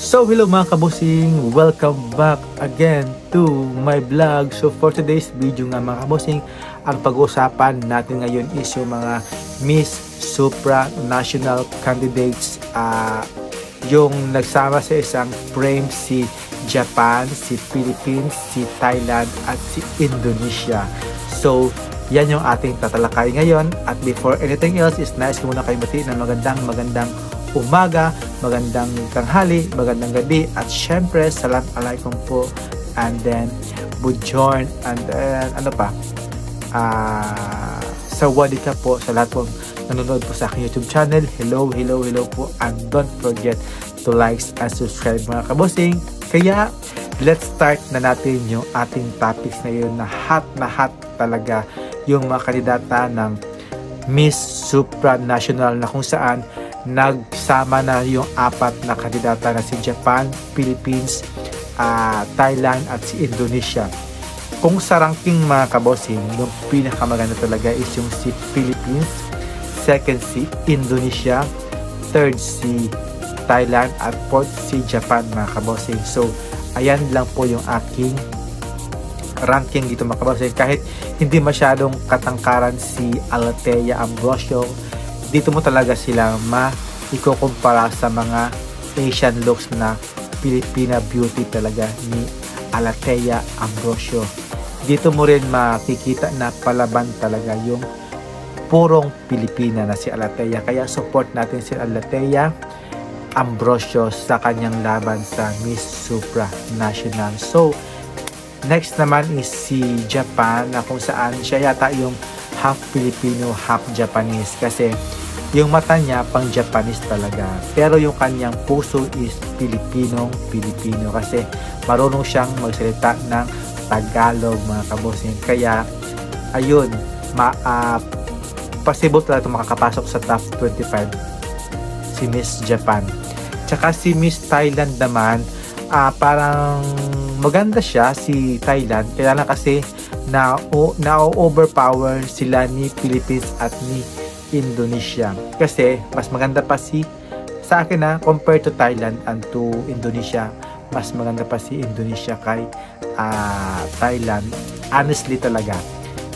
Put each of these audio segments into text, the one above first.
So hello mga kabosing, welcome back again to my vlog. So for today's video nga mga kabosing, ang pag-uusapan natin ngayon is yung mga Miss Supranational candidates, yung nagsama sa isang frame si Japan, si Philippines, si Thailand at si Indonesia. So yan yung ating tatalakay ngayon, at before anything else is nice ko muna kayo batiin ng magandang umaga, magandang tanghali, magandang gabi, at syempre salam alaikum po, and then buongiorno, and then sawadee ka po sa lahat po nanonood po sa aking YouTube channel. Hello po, and don't forget to like and subscribe mga kabosing. Kaya let's start na natin yung ating topics na yun, na hot talaga yung mga kandidata ng Miss Supranational, na kung saan nagsama na yung apat na kandidata na si Japan, Philippines, Thailand at si Indonesia. Kung sa ranking mga kabosing, yung pinakamaganda talaga is yung si Philippines, second si Indonesia, third si Thailand, at fourth si Japan mga kabosing. So ayan lang po yung aking ranking dito mga kabosing. Kahit hindi masyadong katangkaran si Althea Ambrosio, dito mo talaga sila maikukumpara sa mga Asian looks na Filipina beauty talaga ni Althea Ambrosio. Dito mo rin makikita na palaban talaga yung purong Pilipina na si Althea. Kaya support natin si Althea Ambrosio sa kanyang laban sa Miss Supranational. So next naman is si Japan, na kung saan siya yata yung half Filipino, half Japanese, kasi yung mata niya pang Japanese talaga, pero yung kanyang puso is Pilipino, kasi marunong siyang magsalita ng Tagalog mga kabosing. Kaya ayun, possible talaga makakapasok sa top 25 si Miss Japan. Tsaka si Miss Thailand naman, parang maganda siya si Thailand, kaya lang kasi na-overpower sila ni Philippines at ni Indonesia, kasi mas maganda pa sa akin na compared to Thailand and to Indonesia, mas maganda pa si Indonesia kay Thailand. Honestly talaga,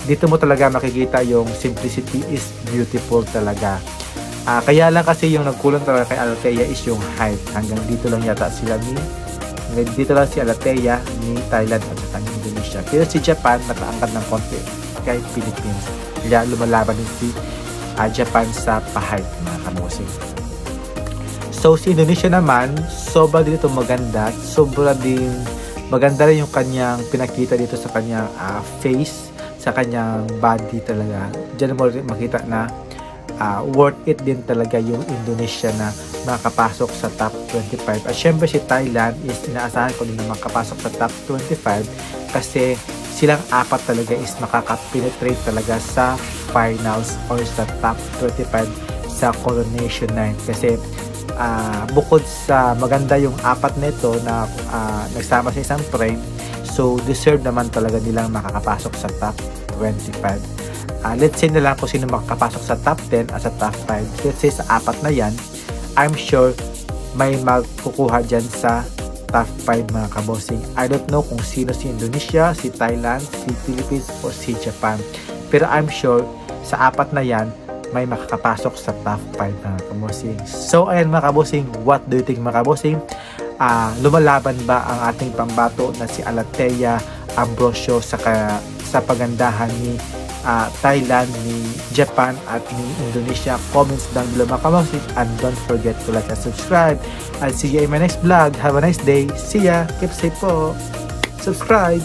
dito mo talaga makikita yung simplicity is beautiful talaga. Kaya lang kasi yung nagkulang talaga kay Althea is yung height. Hanggang dito lang yata sila dito lang si Althea ni Thailand at saka ni Indonesia. Pero si Japan nakaangkat ng konti kay Philippines, kaya lumalaban din si Japan sa pa-height mga kabosing. So si Indonesia naman, sobra din ito maganda, sobra din maganda rin yung kanyang pinakita dito sa kanyang face, sa kanyang body talaga. Diyan mo rin makita na worth it din talaga yung Indonesia na makapasok sa top 25. At syempre si Thailand is inaasahan ko din na makapasok sa top 25, kasi silang apat talaga is makaka-penetrate talaga sa finals or sa top 25 sa Coronation Night. Kasi bukod sa maganda yung apat na ito na nagsama sa isang frame, so deserve naman talaga nilang makakapasok sa top 25. Let's say na lang kung sino makakapasok sa top 10 at sa top 5. Let's say sa apat na yan, I'm sure may magkukuha dyan sa top 5 mga kabosing. I don't know kung sino, si Indonesia, si Thailand, si Philippines, o si Japan. Pero I'm sure sa apat na yan, may makakapasok sa top 5 mga kabosing. So ayan mga kabosing, what do you think mga kabosing? Lumalaban ba ang ating pambato na si Althea Ambrosio sa pagandahan ni Thailand, ni Japan at ni Indonesia? Comments down below mga kabosing, and don't forget to like and subscribe. I'll see you in my next vlog. Have a nice day. See ya. Keep safe po. Subscribe.